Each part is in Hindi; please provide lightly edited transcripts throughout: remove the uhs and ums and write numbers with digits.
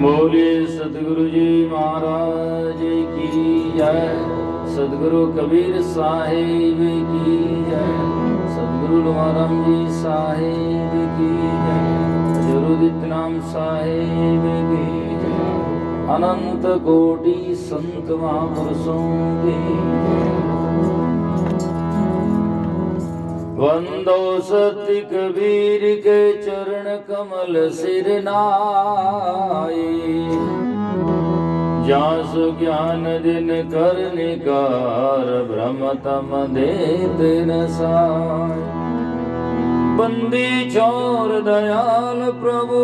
बोले सतगुरु जी महाराज की जय। सतगुरु कबीर साहिब की जय। सतगुरु लोहाराम जी साहिब की जय। हजूरुदित नाम साहिब की जय। अनंत कोटि संत महापुरुषों की वंदो सत्य कबीर के चरण कमल सिर नाई। जासु ज्ञान दिन कर निकार ब्रह्म तम देत न साय। बंदी छोर दयाल प्रभु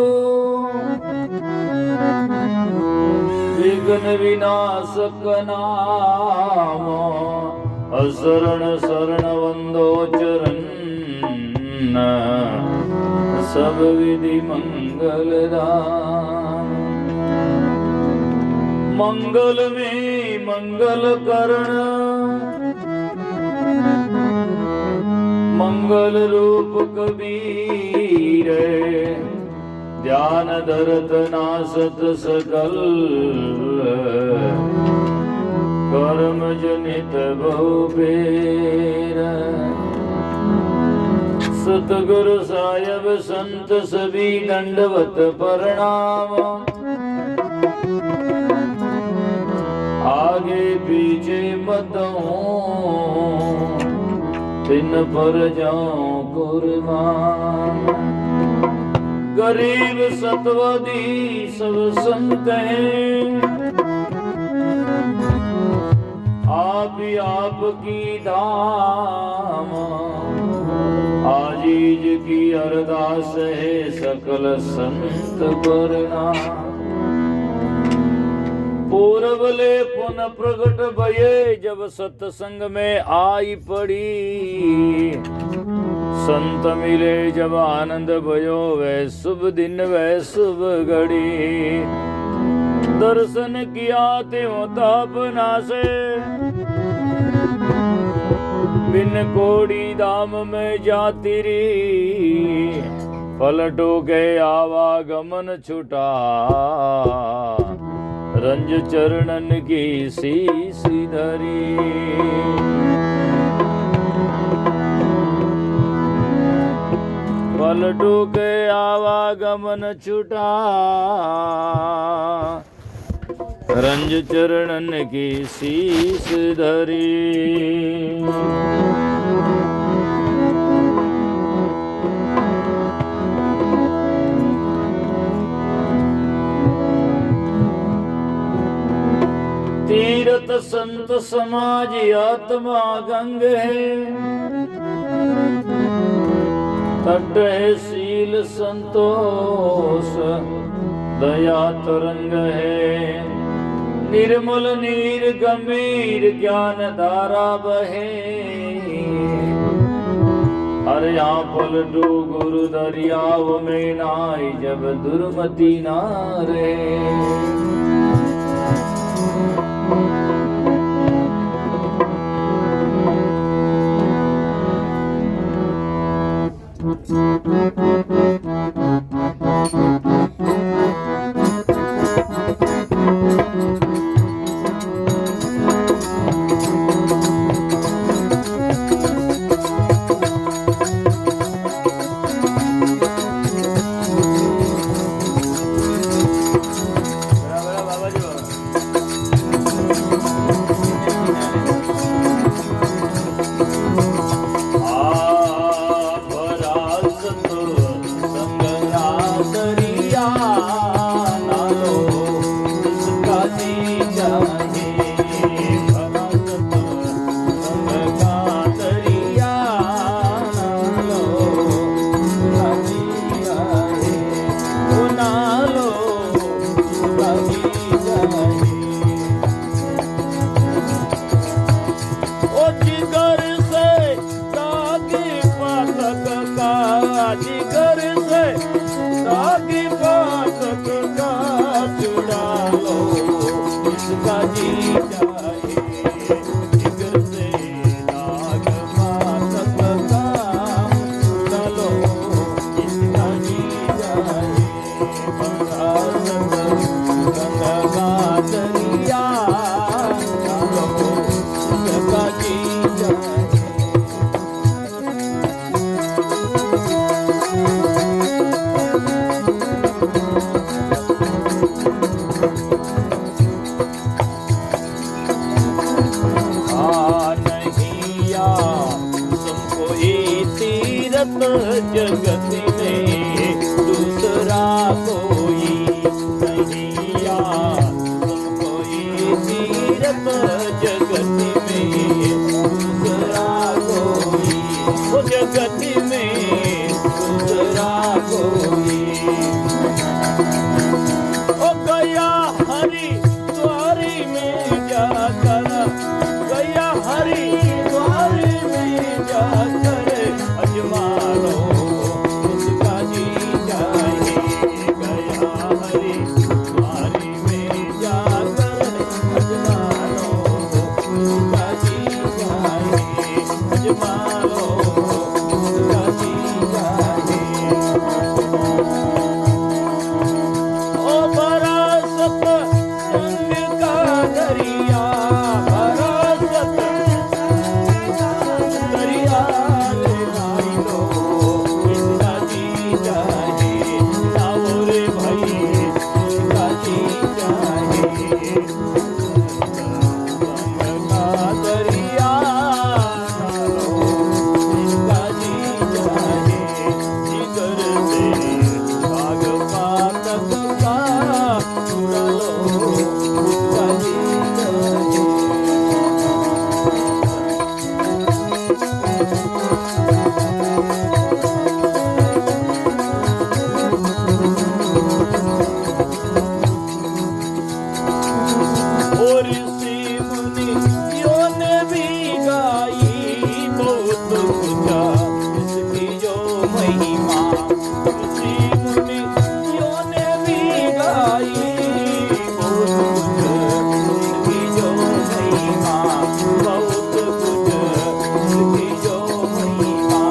विघ्न विनाशक नाम। असरण शरण वंदो चरण सब विधि मंगल दान। मंगल में मंगल करण मंगल रूप कबीर। ध्यान धरत नासत सकल कर्म जनित बहुबेर। सतगुरु साहिब संत सभी दंडवत प्रणाम। आगे पीछे मतों तिन पर जाऊं कुर्बान। गरीब सतवदी सब संत हैं। आप ही आपकी धाम। आजीज की अरदास है सकल संत प्रणाम। पूर्वले पुनः प्रगट भये जब सत्संग में आई पड़ी। संत मिले जब आनंद भयो वह शुभ दिन वह शुभ घड़ी। दर्शन किया त्यों ताप नासे बिन कोड़ी धाम में जाती री। पलटो के आवागमन छुटा रंज चरणन की शीश धरी। पलटो के आवागमन छुटा रंज चरणन की शीश धरी। तीर्थ संत समाज आत्मा गंग है। तट है शील संतोष दया तरंग है। निर्मल नीर गंभीर ज्ञान धारा बहे। हर यहाँ पलटू गुरु दरियाव में नाई जब दुर्मति ना रहे। तीरथ जगत में दूसरा कोई नहीं यार, कोई तीरथ जगत में दूसरा कोई, वो जगत में दूसरा कोई। ओ गया हरि द्वारी में जाकर, गया हरि द्वारी में जाकर अजमा लो उसका जी जाए। गया हरि द्वारी में जाकर अजमा लो उसका जी जाए, अजमा लो उसका जी जाए। ओ भरा सत्संग का दरिया, भरा सत्संग का दरिया रे नाई लो इसका जी जाए, लाओ रे भाई इसका जी जाए। सत्संग का दरिया लो इसका जी जाए, जिगर से भाग पातक का उड़ा लो उसका जी जाए। और ऋषि मुनियों ने भी गाई बहुत पूजा इसकी जो महिमा, ऋषि मुनियों ने भी गाई बहुत कुछ इसकी जो महिमा, बहुत कुछ इसकी जो महिमा।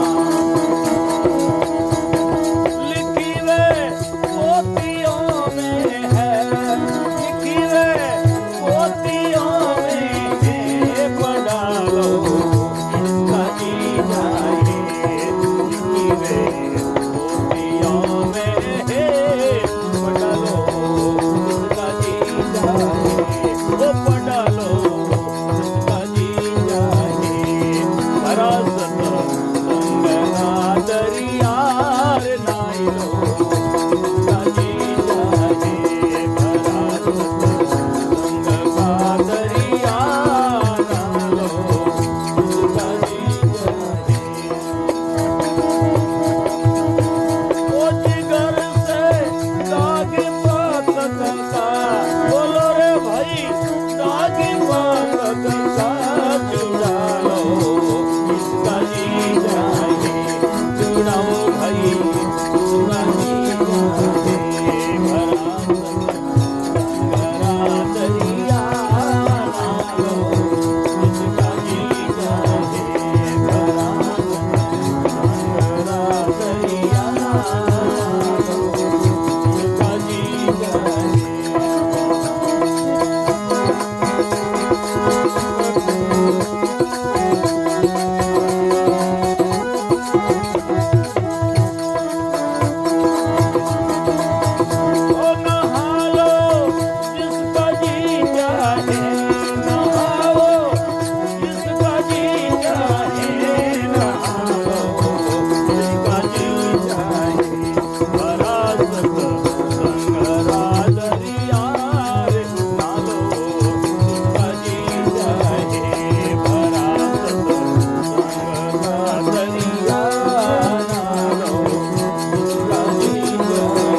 लिखी वे पोथियों में है, लिखी वे पोथियों में है, पढ़ा लो इसका जी जाए। लिखी वे पोथियों में है, पढ़ा लो इसका जी जाए, वो पढ़ा लो इसका जी जाए। भरा सत्संग का दरिया रे नाई लो उसका जी जाए, भरा सत्संग का दरिया ना लो उसका जी जाए। ओ जिगर से दाग पातक का, बोलो रे भाई दाग पातक का चुरा लो इसका जी जाए, चुराओ भाई उसका जी जाए। भरा सत्संग का दरिया ना लो इसका जी जाए, भरा सत्संग का दरिया ना लो उसका जी जाए। ओ नहा लो जिसका जी चाहे, नहाओ जिसका जी चाहे, नहा लो जिसका जी चाहे। भरा सत्संग का दरिया रे ना लो उसका जी जाए, भरा सत्संग का दरिया ना लो उसका जी जाए।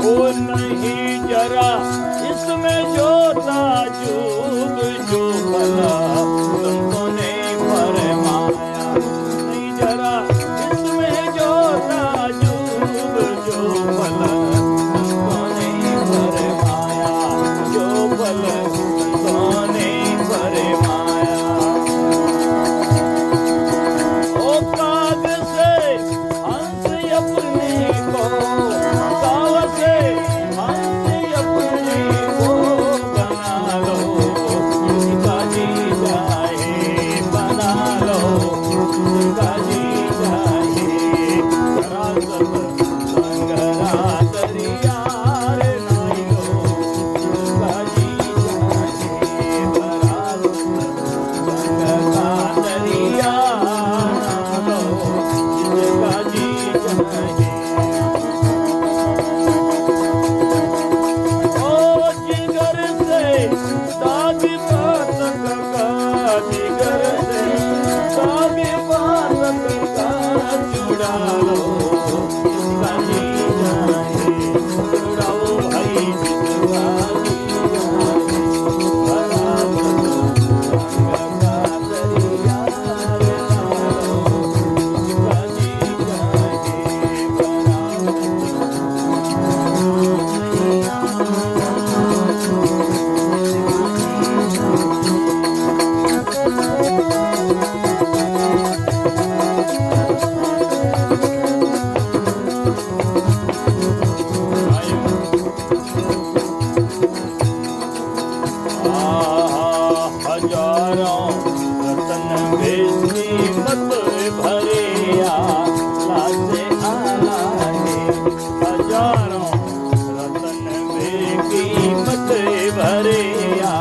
ओ नहीं जरा इसमें जो ताजुब जो भला संतों ने फरमाया, नहीं जरा इसमें जो ताजुब जो भला संतों ने फरमाया, जो भला संतों ने फरमाया। संग का दरिया ना लो जिसका जी चाहे। ओ जिगर से दाग पातक का, जिगर से दाग पातक का जुड़ा लो जिसका जी चाहे। जुड़ाओ भाई जिसका जी हजारों रतन बेची मत भरिया लासे आए। हजारों रतन बेची मत भरिया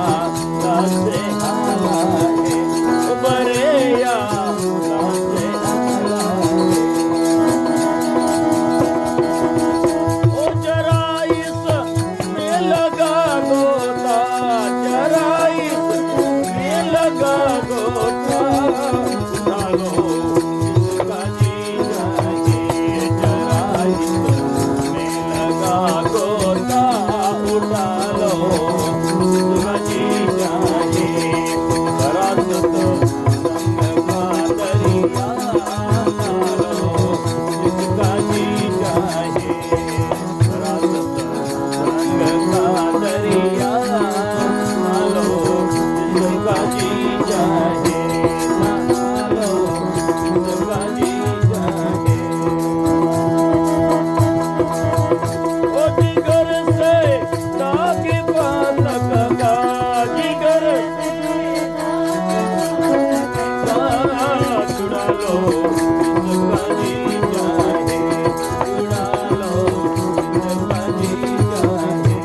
लासे आए। भरिया लासे आए। ओ जरा इसमें लगा गोता, जरा इसमें लगा गोता उठा लो जिसका जी चाहे। जरा इसमें लगा गोता उठा लो जिसका जी चाहे। बरासत संग का दरिया ना लो जिसका जी चाहे। बरासत संग का दरिया ना लो जिसका जी चाहे। ना लो जिसका जी चाहे। ओ जिगर से दाग पातक का, जिगर जुड़ा लो जिसका जी चाहे। जुड़ा लो जिसका जी चाहे।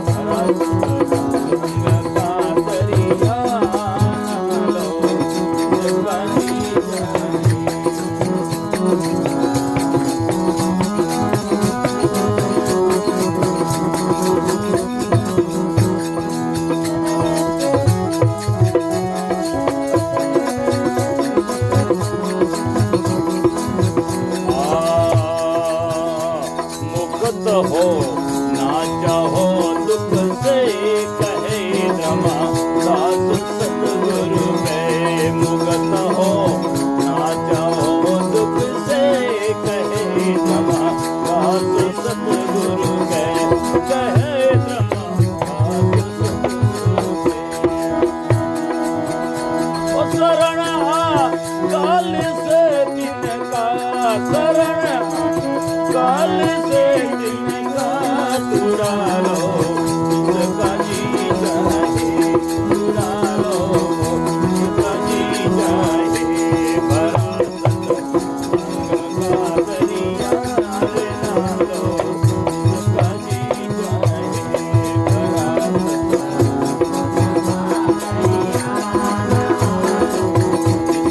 संग का दरिया ना लो जिसका जी चाहे। मुक्त हो ना चाहो दुख से कहे रमा साधु सतगुरु में। मुक्त हो ना चाहो दुख से कहे रमा साधु सतगुरु में। कहे रमा साधु सतगुरु में। ओ शरण काल से तिनका, शरण काल से तिनका जुड़ा लो जिसका जी चाहे। जुड़ा लो जिसका जी चाहे। बरासत संग का दरिया ना लो जिसका जी चाहे। बरासत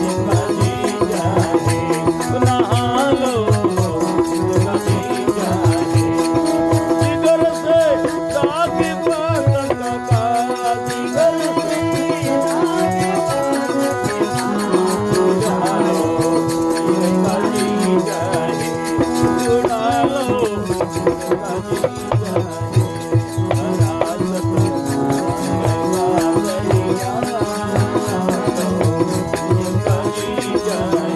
जिसका जी चाहे। नहा लो जिसका जी चाहे। जिगर से दाग पातक का, जिगर से जुड़ा लो जिसका जी चाहे। जुड़ा लो जिसका जी चाहे। बरासत संग का दरिया ना लो जिसका जी चाहे।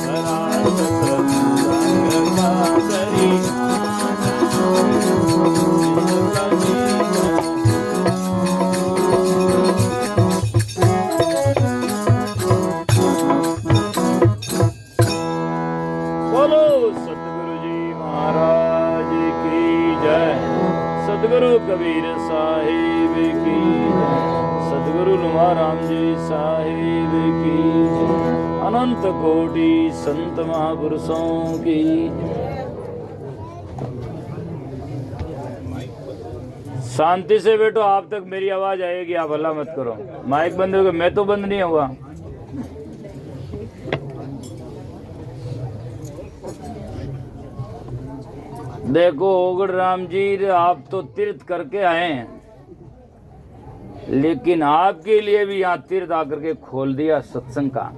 बरासत संग का दरिया जिसका जी बोलो सतगुरु जी महाराज की जय। सतगुरु कबीर साहिब की जय। सतगुरु लुमा राम जी साहिब की जय। अनंत कोटि संत महापुरुषों की जय। शांति से बैठो, आप तक मेरी आवाज आएगी, आप हल्ला मत करो। माइक बंद हो गया, मैं तो बंद नहीं हुआ। देखो ओगड़ राम जी, आप तो तीर्थ करके आए हैं, लेकिन आपके लिए भी यहाँ तीर्थ आकर के खोल दिया सत्संग का।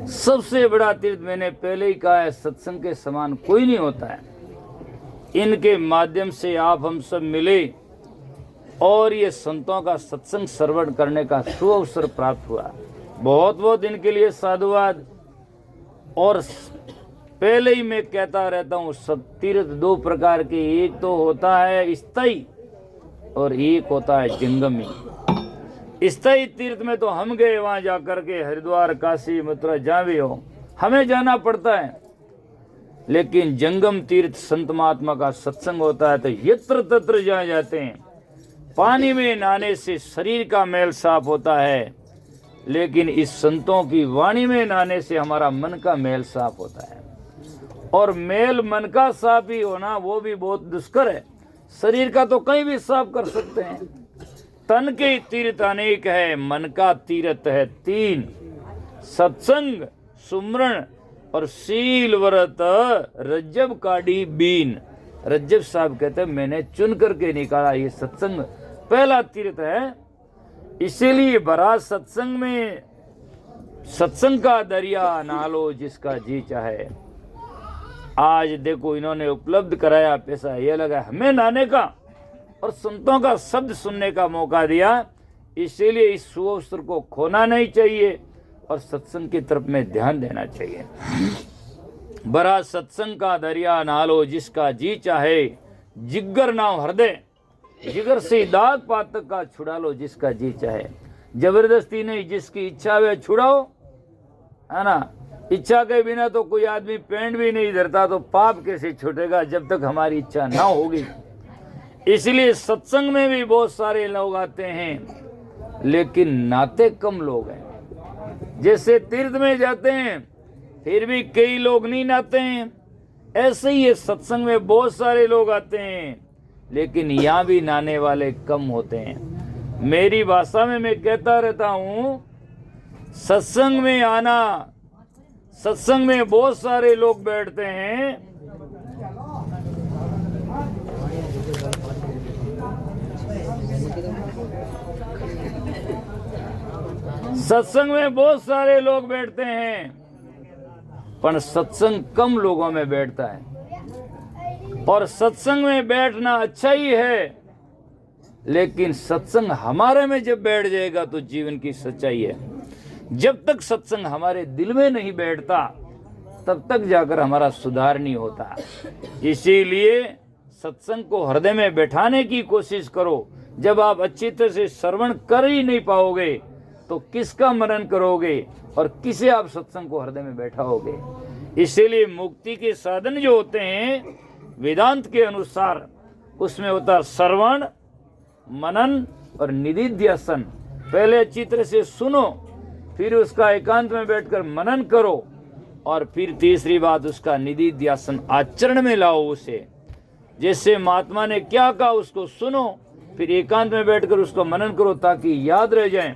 सबसे बड़ा तीर्थ मैंने पहले ही कहा है, सत्संग के समान कोई नहीं होता है। इनके माध्यम से आप हम सब मिले और ये संतों का सत्संग श्रवण करने का सुअवसर प्राप्त हुआ। बहुत बहुत इनके लिए साधुवाद। और पहले ही मैं कहता रहता हूँ, तीर्थ दो प्रकार के, एक तो होता है स्थायी और एक होता है जंगमी। स्थायी तीर्थ में तो हम गए, वहां जाकर के हरिद्वार, काशी, मथुरा जहाँ भी हो हमें जाना पड़ता है। लेकिन जंगम तीर्थ संत महात्मा का सत्संग होता है तो यत्र तत्र जहाँ जाते हैं। पानी में नहाने से शरीर का मैल साफ होता है, लेकिन इस संतों की वाणी में नहाने से हमारा मन का मैल साफ होता है। और मैल मन का साफ ही होना वो भी बहुत दुष्कर है। शरीर का तो कहीं भी साफ कर सकते हैं। तन के तीर्थ अनेक है, मन का तीर्थ है तीन, सत्संग, सुमरण और शील व्रत रज्जब काढ़ी बीन। रज्जब साहब कहते हैं मैंने चुन करके निकाला, ये सत्संग पहला तीर्थ है। इसीलिए भरा सत्संग में, सत्संग का दरिया नालो जिसका जी चाहे। आज देखो इन्होंने उपलब्ध कराया, पैसा ये लगा हमें नहाने का और संतों का शब्द सुनने का मौका दिया। इसीलिए इस सुअवसर को खोना नहीं चाहिए और सत्संग की तरफ में ध्यान देना चाहिए। बड़ा सत्संग का दरिया नालो जिसका जी चाहे, जिगर नाव हृदय, जिगर से दाग पातक का छुड़ा लो जिसका जी चाहे। जबरदस्ती नहीं, जिसकी इच्छा वे छुड़ाओ, है ना। इच्छा के बिना तो कोई आदमी पेंट भी नहीं धरता, तो पाप कैसे छूटेगा जब तक हमारी इच्छा ना होगी। इसलिए सत्संग में भी बहुत सारे लोग आते हैं, लेकिन नाते कम लोग हैं। जैसे तीर्थ में जाते हैं फिर भी कई लोग नहीं नाते हैं, ऐसे ही ये सत्संग में बहुत सारे लोग आते हैं, लेकिन यहाँ भी नाने वाले कम होते हैं। मेरी भाषा में मैं कहता रहता हूँ, सत्संग में आना, सत्संग में बहुत सारे लोग बैठते हैं, सत्संग में बहुत सारे लोग बैठते हैं, पर सत्संग कम लोगों में बैठता है। और सत्संग में बैठना अच्छा ही है, लेकिन सत्संग हमारे में जब बैठ जाएगा तो जीवन की सच्चाई है। जब तक सत्संग हमारे दिल में नहीं बैठता तब तक जाकर हमारा सुधार नहीं होता। इसीलिए सत्संग को हृदय में बैठाने की कोशिश करो। जब आप अच्छी तरह से श्रवण कर ही नहीं पाओगे तो किसका मनन करोगे और किसे आप सत्संग को हृदय में बैठाओगे। इसीलिए मुक्ति के साधन जो होते हैं वेदांत के अनुसार, उसमें होता है श्रवण, मनन और निधिध्यासन। पहले अच्छी तरह से सुनो, फिर उसका एकांत में बैठकर मनन करो, और फिर तीसरी बात उसका निधिध्यासन आचरण में लाओ उसे। जैसे महात्मा ने क्या कहा उसको सुनो, फिर एकांत में बैठकर उसको मनन करो ताकि याद रह जाए,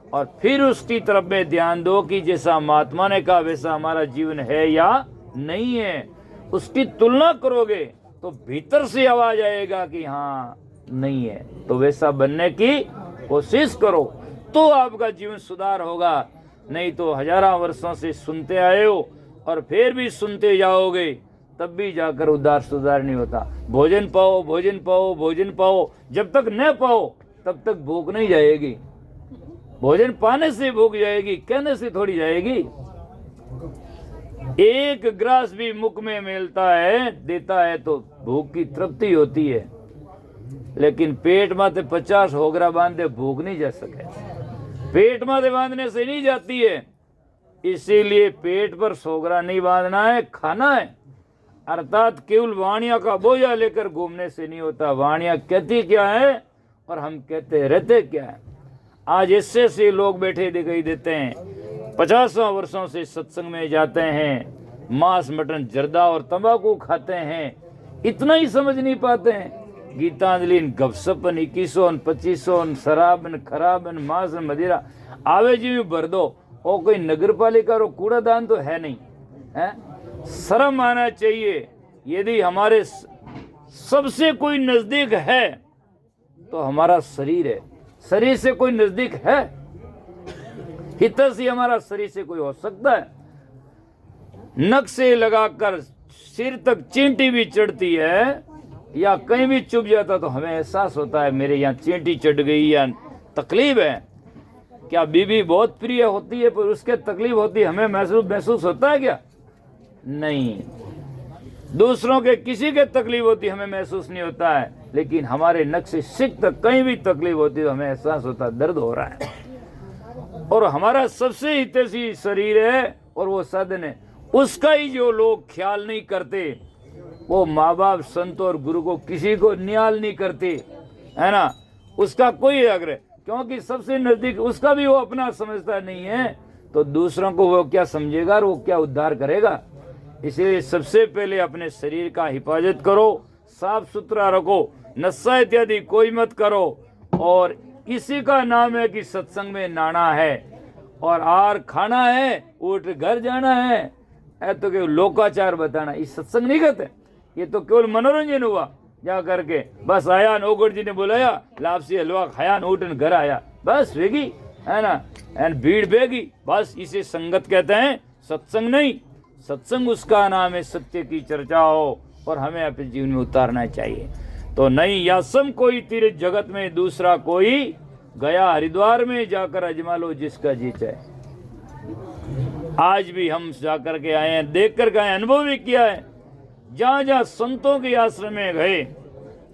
और फिर उसकी तरफ में ध्यान दो कि जैसा महात्मा ने कहा वैसा हमारा जीवन है या नहीं है। उसकी तुलना करोगे तो भीतर से आवाज आएगा कि हाँ नहीं है, तो वैसा बनने की कोशिश करो तो आपका जीवन सुधार होगा। नहीं तो हजारों वर्षों से सुनते आए हो और फिर भी सुनते जाओगे, तब भी जाकर उद्धार सुधार नहीं होता। भोजन पाओ, भोजन पाओ, भोजन पाओ, जब तक न पाओ तब तक भूख नहीं जाएगी। भोजन पाने से भूख जाएगी, कहने से थोड़ी जाएगी। एक ग्रास भी मुख में मिलता है, देता है तो भूख की तृप्ति होती है, लेकिन पेट माथे 50 होगरा बांधे भूख नहीं जा सके। पेट माथे बांधने से नहीं जाती है। इसीलिए पेट पर सोगरा नहीं बांधना है, खाना है। अर्थात केवल वाणिया का बोझा लेकर घूमने से नहीं होता। वाणिया कहती क्या है और हम कहते रहते क्या है। आज इससे से लोग बैठे दिखाई देते हैं, 50 वर्षों से सत्संग में जाते हैं, मांस मटन जर्दा और तंबाकू खाते हैं, इतना ही समझ नहीं पाते हैं। गीतांजलि गपसपन 2100 2500 शराब खराब मांस मदिरा आवे जी भर दो। और कोई नगर पालिका रो कूड़ादान तो है नहीं है। शर्म आना चाहिए। यदि हमारे सबसे कोई नजदीक है तो हमारा शरीर है। शरीर से कोई नजदीक है? हितैषी हमारा शरीर से कोई हो सकता है? नख से लगाकर सिर तक चींटी भी चढ़ती है या कहीं भी चुभ जाता तो हमें एहसास होता है मेरे यहाँ चींटी चढ़ गई या तकलीफ है। क्या बीबी बहुत प्रिय होती है पर उसके तकलीफ होती है, हमें महसूस होता है क्या? नहीं। दूसरों के किसी के तकलीफ होती हमें महसूस नहीं होता है, लेकिन हमारे नख से सिर तक कहीं भी तकलीफ होती तो हमें एहसास होता है दर्द हो रहा है। और हमारा सबसे हितैषी शरीर है और वो साधन है, उसका ही जो लोग ख्याल नहीं करते, वो माँ बाप संत और गुरु को किसी को न्याल नहीं करते, है ना। उसका कोई आग्रह, क्योंकि सबसे नजदीक उसका भी वो अपना समझता नहीं है तो दूसरों को वो क्या समझेगा और वो क्या उद्धार करेगा। इसलिए सबसे पहले अपने शरीर का हिफाजत करो, साफ सुथरा रखो, नशा इत्यादि कोई मत करो। और किसी का नाम है कि सत्संग में नाना है और आर खाना है, उठ घर जाना है, तो केवल लोकाचार बताना, इस सत्संग नहीं कहते। ये तो केवल मनोरंजन हुआ, जा करके बस आया, नौगढ़ जी ने बुलाया, लापसी हलवा खाया, उठन घर आया, बस वेगी, है ना, एंड भीड़ बेगी, बस इसे संगत कहते हैं, सत्संग नहीं। सत्संग उसका नाम है, सत्य की चर्चा हो और हमें अपने जीवन में उतारना चाहिए। तो नहीं यासम कोई तीर्थ जगत में दूसरा कोई, गया हरिद्वार में जाकर अजमा लो जिसका जी चाहे। आज भी हम जाकर के आए हैं, देख कर गए, अनुभव भी किया है। जहाँ जहाँ संतों के आश्रम में गए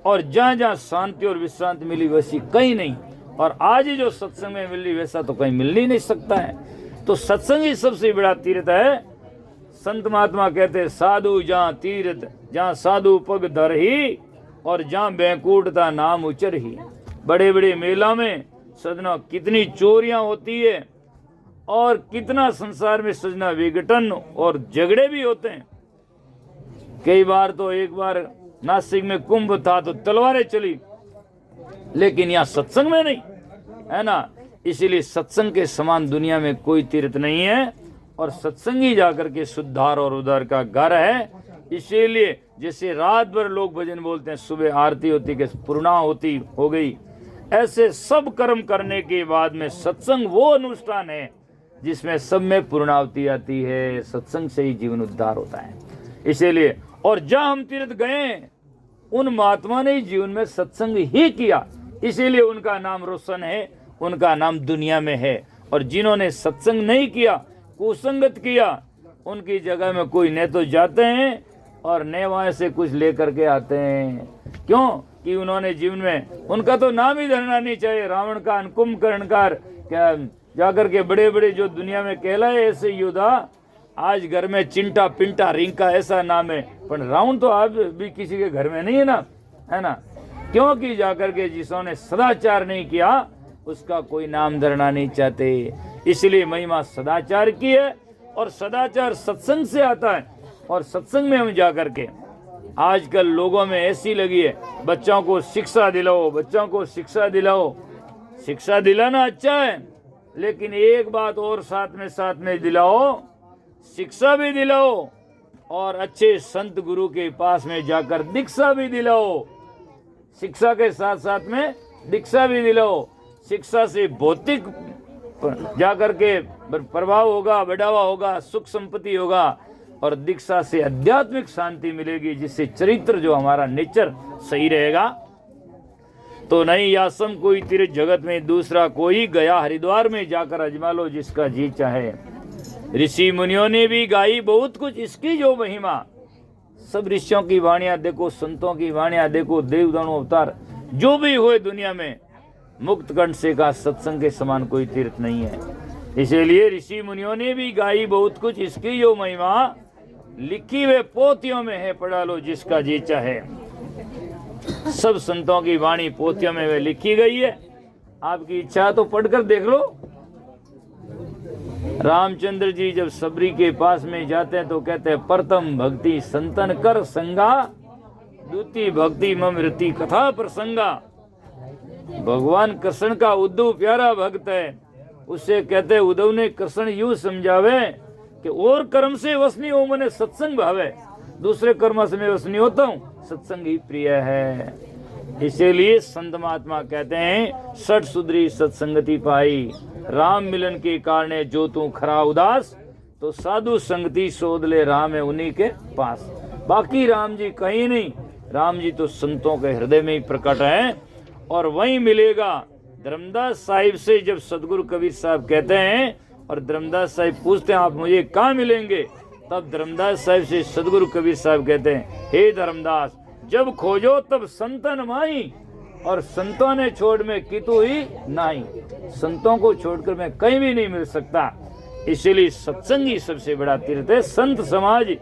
और जहाँ जहाँ शांति और विश्रांति मिली वैसी कहीं नहीं, और आज ही जो सत्संग में मिली वैसा तो कहीं मिल ही नहीं सकता है। तो सत्संग ही सबसे बड़ा तीर्थ है। संत महात्मा कहते हैं, साधु जहाँ तीर्थ, जहाँ साधु पग धर ही और जहाँ बैंकुंठता नाम उचर ही। बड़े बड़े मेला में सजना कितनी चोरियां होती है और कितना संसार में सजना विघटन और झगड़े भी होते हैं। कई बार तो एक बार नासिक में कुंभ था तो तलवारें चली, लेकिन यहाँ सत्संग में नहीं, है ना। इसीलिए सत्संग के समान दुनिया में कोई तीर्थ नहीं है और सत्संग ही जाकर के सुधार और उद्धार का घर है। इसीलिए जैसे रात भर लोग भजन बोलते हैं, सुबह आरती होती कि पूर्णाहुति हो गई, ऐसे सब कर्म करने के बाद में सत्संग वो अनुष्ठान है जिसमें सब में पूर्णाहुति आती है। सत्संग से ही जीवन उद्धार होता है। इसीलिए और जहाँ हम तीर्थ गए उन महात्मा ने जीवन में सत्संग ही किया, इसीलिए उनका नाम रोशन है, उनका नाम दुनिया में है। और जिन्होंने सत्संग नहीं किया, कुसंगत किया, उनकी जगह में कोई न तो जाते हैं और न वहाँ से कुछ लेकर के आते हैं। क्यों कि उन्होंने जीवन में, उनका तो नाम ही धरना नहीं चाहिए। रावण का कुंभकर्णकार, क्या जाकर के बड़े बड़े जो दुनिया में कहलाए ऐसे योद्धा, आज घर में चिंटा पिंटा रिंका ऐसा नाम है, पर रावण तो आज भी किसी के घर में नहीं है ना, है ना। क्योंकि जाकर के जिसने सदाचार नहीं किया उसका कोई नाम धरना नहीं चाहते। इसलिए महिमा सदाचार की है और सदाचार सत्संग से आता है। और सत्संग में हम जाकर के, आजकल लोगों में ऐसी लगी है, बच्चों को शिक्षा दिलाओ, बच्चों को शिक्षा दिलाओ। शिक्षा दिलाना अच्छा है, लेकिन एक बात और साथ में दिलाओ, शिक्षा भी दिलाओ और अच्छे संत गुरु के पास में जाकर दीक्षा भी दिलाओ। शिक्षा के साथ साथ में दीक्षा भी दिलाओ। शिक्षा से भौतिक जाकर के प्रभाव होगा, बढ़ावा होगा, सुख संपत्ति होगा, और दीक्षा से आध्यात्मिक शांति मिलेगी, जिससे चरित्र जो हमारा नेचर सही रहेगा। तो नहीं यासम कोई तीर्थ जगत में दूसरा कोई, गया हरिद्वार में जाकर अजमा लो जिसका जी चाहे। ऋषि मुनियों ने भी गाई बहुत कुछ इसकी जो महिमा। सब ऋषियों की वाणियां देखो, संतों की वाणियां देखो, देवदानव अवतार जो भी हुए दुनिया में, मुक्त कंठ से का सत्संग के समान कोई तीर्थ नहीं है। इसीलिए ऋषि मुनियों ने भी गाई बहुत कुछ इसकी जो महिमा, लिखी हुए पोथियों में है, पढ़ा लो जिसका जी चाहे। सब संतों की वाणी पोथियों में वे लिखी गई है। आपकी इच्छा तो पढ़कर देख लो। रामचंद्र जी जब सबरी के पास में जाते हैं तो कहते हैं, प्रथम भक्ति संतन कर संगा, द्वितीय भक्ति मम रति कथा प्रसंगा। भगवान कृष्ण का उद्धव प्यारा भक्त है, उससे कहते उद्धव ने कृष्ण यूं समझावे कि और कर्म से वश नहीं हो, मैंने सत्संग भावे, दूसरे कर्म से मैं वश नहीं होता हूँ, सत्संग ही प्रिय है। इसीलिए संत महात्मा कहते हैं सठ सुधरी सत्संगति पाई, राम मिलन के कारण जो तू खरा उदास, तो साधु संगति शोध ले राम है उन्हीं के पास। बाकी राम जी कहीं नहीं, राम जी तो संतों के हृदय में ही प्रकट है और वहीं मिलेगा। धर्मदास साहिब से जब सदगुरु कबीर साहब कहते हैं और धर्मदास साहिब पूछते हैं आप मुझे कहाँ मिलेंगे, तब धर्मदास साहिब से सदगुरु कबीर साहब कहते हैं हे धर्मदास जब खोजो तब संतन माई, और संतों ने छोड़ में कितु ही नहीं, संतों को छोड़कर मैं कहीं भी नहीं मिल सकता। इसीलिए सत्संग ही सबसे बड़ा तीर्थ है। संत समाज,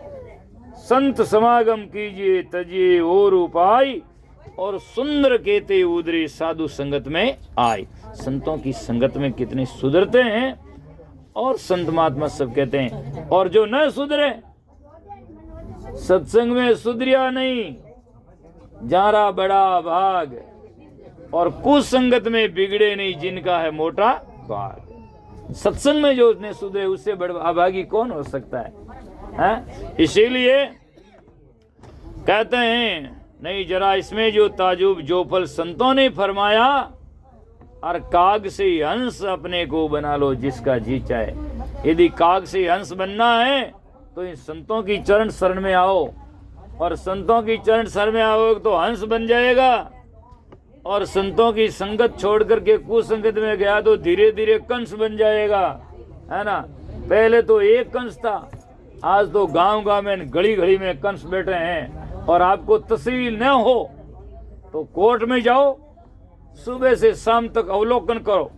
संत समागम कीजिए तजिए और उपाय, और सुंदर केते उदरी साधु संगत में आए। संतों की संगत में कितने सुधरते हैं, और संत महात्मा सब कहते हैं और जो न सुधरे सत्संग में सुधरिया नहीं, जारा बड़ा भाग, और कुसंगत में बिगड़े नहीं जिनका है मोटा भाग। सत्संग में जो उसने सुधरे उससे बड़ा अभागी कौन हो सकता है? इसीलिए कहते हैं नहीं जरा इसमें जो ताजुब जो फल संतों ने फरमाया, और काग से हंस अपने को बना लो जिसका जी चाहे। यदि काग से हंस बनना है तो इन संतों की चरण शरण में आओ, और संतों की चरण शरण में आओगे तो हंस बन जाएगा, और संतों की संगत छोड़ करके कुसंगत में गया तो धीरे धीरे कंस बन जाएगा, है ना। पहले तो एक कंस था, आज तो गांव गांव में घड़ी घड़ी में कंस बैठे हैं। और आपको तस्वीर न हो तो कोर्ट में जाओ, सुबह से शाम तक अवलोकन करो,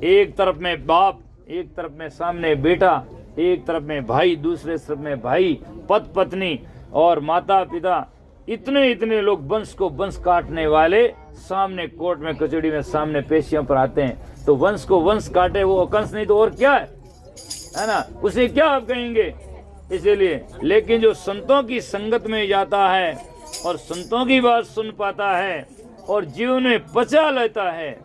एक तरफ में बाप, एक तरफ में सामने बेटा, एक तरफ में भाई, दूसरे तरफ में भाई, पति पत्नी और माता पिता, इतने इतने लोग वंश को वंश काटने वाले सामने कोर्ट में कचहरी में सामने पेशियों पर आते हैं। तो वंश को वंश काटे वो कंस नहीं तो और क्या है ना, उसे क्या आप कहेंगे। इसीलिए लेकिन जो संतों की संगत में जाता है और संतों की बात सुन पाता है और जीवन में पचा लेता है,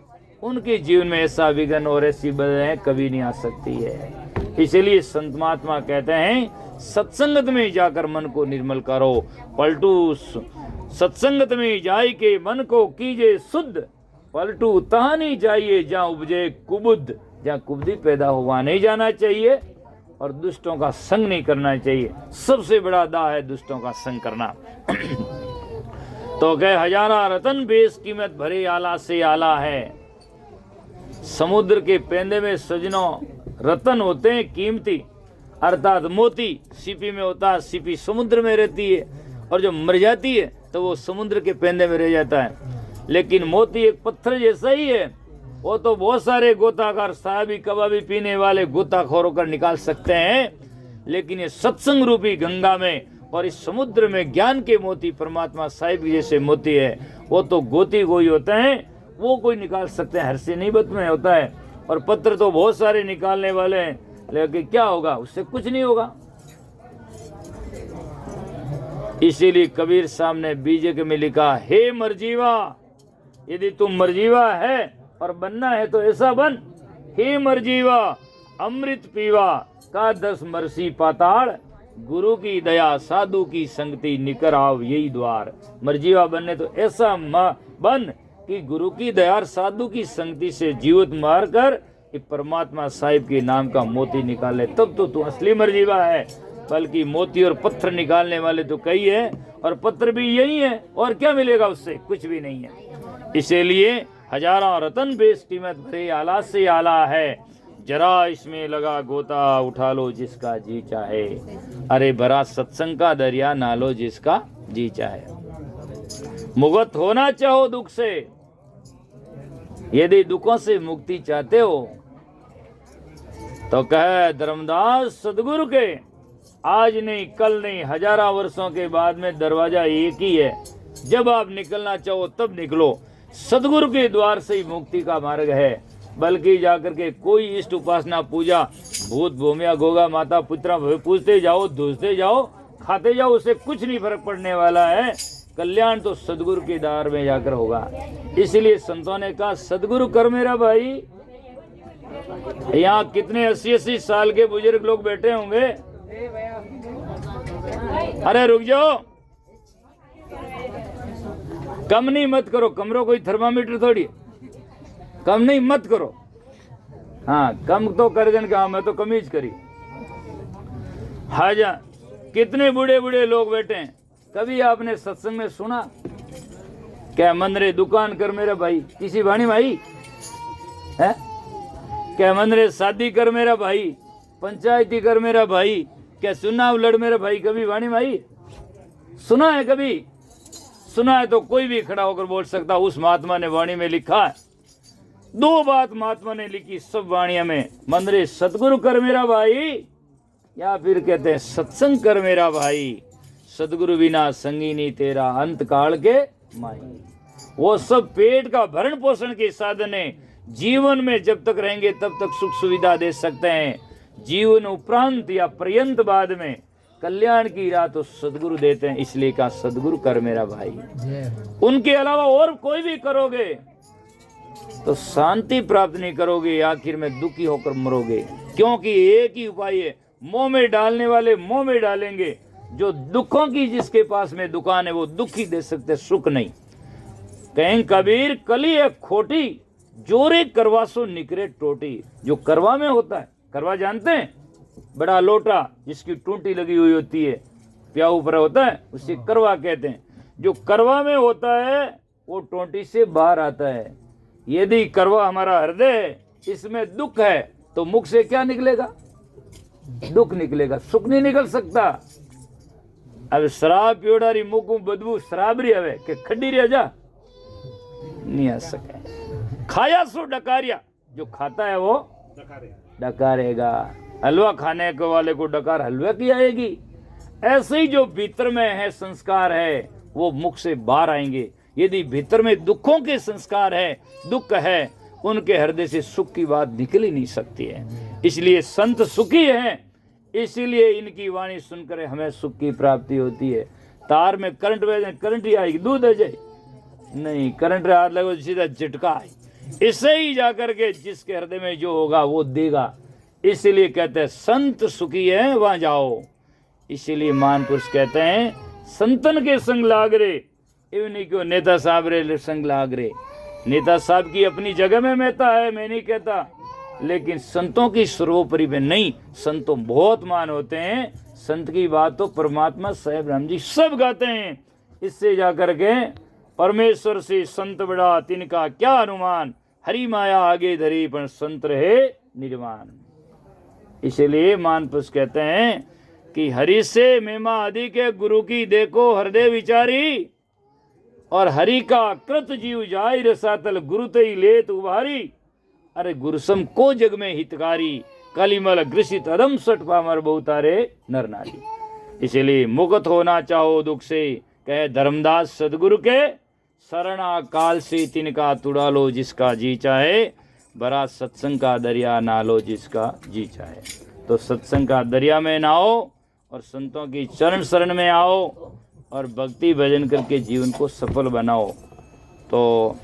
उनके जीवन में ऐसा विघ्न और ऐसी बदलाएं कभी नहीं आ सकती है। इसलिए संत महात्मा कहते हैं सत्संगत में जाकर मन को निर्मल करो, पलटू सत्संगत में जाय के मन को कीजिए शुद्ध, पलटू तहाँ नहीं जाइए जहाँ उपजे कुबुद्ध, जहाँ कुबुद्धि पैदा हो वहाँ नहीं जाना चाहिए, और दुष्टों का संग नहीं करना चाहिए। सबसे बड़ा दाव है दुष्टों का संग करना। तो कहे हजारा रतन बेस कीमत भरे आला से आला है। समुद्र के पेंदे में सजनों रतन होते हैं कीमती, अर्थात मोती सीपी में होता है, सीपी समुद्र में रहती है, और जो मर जाती है तो वो समुद्र के पेंदे में रह जाता है। लेकिन मोती एक पत्थर जैसा ही है, वो तो बहुत सारे गोताकार शराबी कबाबी पीने वाले गोताखोरों कर निकाल सकते हैं, लेकिन ये सत्संग रूपी गंगा में और इस समुद्र में ज्ञान के मोती परमात्मा साहिब जैसे मोती है, वो तो गोती गोई होते हैं, वो कोई निकाल सकते हैं, हर्षी निबत में होता है। और पत्थर तो बहुत सारे निकालने वाले हैं, लेकिन क्या होगा, उससे कुछ नहीं होगा। इसीलिए कबीर साहब ने बीजे में लिखा, हे मरजीवा, यदि तुम मरजीवा है और बनना है तो ऐसा बन, हे मरजीवा अमृत पीवा का 10 मरसी पाताल, गुरु की दया साधु की संगति निकर आओ यही द्वार। मरजीवा बनने तो ऐसा बन कि गुरु की दया साधु की संगति से जीवित मार कर परमात्मा साहिब के नाम का मोती निकाले, तब तो तू असली मरजीवा है। बल्कि मोती और पत्थर निकालने वाले तो कई है, और पत्थर भी यही है, और क्या मिलेगा उससे, कुछ भी नहीं है। इसीलिए हजारों रतन बेस कीमत भरे आला से आला है, जरा इसमें लगा गोता उठा लो जिसका जी चाहे, अरे भरा सत्संग का दरिया ना लो जिसका जी चाहे। मुक्त होना चाहो दुख से, यदि दुखों से मुक्ति चाहते हो तो कहे धर्मदास सदगुरु के आज नहीं कल नहीं हजारों वर्षों के बाद में दरवाजा एक ही है, जब आप निकलना चाहो तब निकलो। सदगुरु के द्वार से ही मुक्ति का मार्ग है, बल्कि जाकर के कोई इष्ट उपासना पूजा भूत भूमिया गोगा माता पुत्रा पूजते जाओ, धूसते जाओ, खाते जाओ, उससे कुछ नहीं फर्क पड़ने वाला है। कल्याण तो सदगुरु के द्वार में जाकर होगा। इसलिए संतों ने कहा सदगुरु कर मेरा भाई। यहाँ कितने 80-80 साल के बुजुर्ग लोग बैठे होंगे। अरे रुक जाओ, कम नहीं मत करो, कमरों कोई थर्मामीटर थोड़ी, कम नहीं मत करो। हाँ कम तो कर देने का, मैं तो कमीज करी। हाजा कितने बूढ़े बूढ़े लोग बैठे हैं। कभी आपने सत्संग में सुना क्या मंदरे दुकान कर मेरा भाई, किसी वाणी भाई है क्या? मंदरे शादी कर मेरा भाई, पंचायती कर मेरा भाई, क्या चुनाव लड़ मेरा भाई, कभी वाणी भाई सुना है? कभी सुना है तो कोई भी खड़ा होकर बोल सकता उस महात्मा ने वाणी में लिखा है। 2 बात महात्मा ने लिखी सब वाणियों में, मंदरे सतगुरु कर मेरा भाई, या फिर कहते हैं सत्संग कर मेरा भाई। सदगुरु बिना संगी नहीं तेरा, अंत काल के माई। वो सब पेट का भरण पोषण के साधन है। जीवन में जब तक रहेंगे तब तक सुख सुविधा दे सकते हैं, जीवन उपरांत या पर्यंत बाद में कल्याण की राह तो सदगुरु देते हैं। इसलिए कहा सदगुरु कर मेरा भाई। उनके अलावा और कोई भी करोगे तो शांति प्राप्त नहीं करोगे, आखिर में दुखी होकर मरोगे। क्योंकि एक ही उपाय है, मुंह में डालने वाले मुंह में डालेंगे। जो दुखों की जिसके पास में दुकान है वो दुख ही दे सकते, सुख नहीं। कहें कबीर कली है खोटी, जोरे करवासो निकरे टोटी। जो करवा में होता है, करवा जानते हैं, बड़ा लोटा जिसकी टूटी लगी हुई होती है, प्याऊ ऊपर होता है, उसे करवा कहते हैं। जो करवा में होता है वो टोटी से बाहर आता है। यदि करवा हमारा हृदय है, इसमें दुख है, तो मुख से क्या निकलेगा? दुख निकलेगा, सुख नहीं निकल सकता। अब शराब पियोडारी मुख को बदबू शराब रही हवे के खड्डी रह जा, नहीं आ सके। खाया सो डकारिया, जो खाता है वो डकारेगा। हलवा खाने के वाले को डकार हलवा की आएगी। ऐसे ही जो भीतर में है संस्कार है वो मुख से बाहर आएंगे। यदि भीतर में दुखों के संस्कार है, दुख है, उनके हृदय से सुख की बात निकल ही नहीं सकती है। इसलिए संत सुखी हैं, इसीलिए इनकी वाणी सुनकर हमें सुख की प्राप्ति होती है। तार में करंट बजे, करंट ही आएगी, दूध आ जाए नहीं, करंट हाथ लगो सीधा झटका है। इससे ही जाकर के जिसके हृदय में जो होगा वो देगा। इसलिए कहते हैं संत सुखी है वहां जाओ। इसीलिए महान पुरुष कहते हैं संतन के संग लाग रे, इवनी क्यों नेता साहब रे संग लाग रे। नेता साहब की अपनी जगह में महत्ता है, मैं नहीं कहता, लेकिन संतों की सर्वोपरि में नहीं। संतों बहुत मान होते हैं, संत की बात तो परमात्मा साहेब राम जी सब गाते हैं। इससे जाकर के परमेश्वर से संत बड़ा तिनका क्या अनुमान, हरि माया आगे धरी पर संत रहे निर्वाण। इसलिए मान पुरुष कहते हैं कि हरि से महिमा अधिक है, गुरु की देखो हृदय विचारी, और हरि का कृत जीव जाय रसातल, गुरु तई लेत उभारी। अरे गुरुसम को जग में हितकारी, कलिमल ग्रसित अदम सट पामर बहुतारे नर नारी। इसलिए मुक्त होना चाहो दुख से, कहे धर्मदास सदगुरु के, शरणा काल से तिनका तुड़ा लो जिसका जी चाहे, बड़ा सत्संग का दरिया ना लो जिसका जी चाहे। तो सत्संग का दरिया में नाओ और संतों की चरण शरण में आओ और भक्ति भजन करके जीवन को सफल बनाओ। तो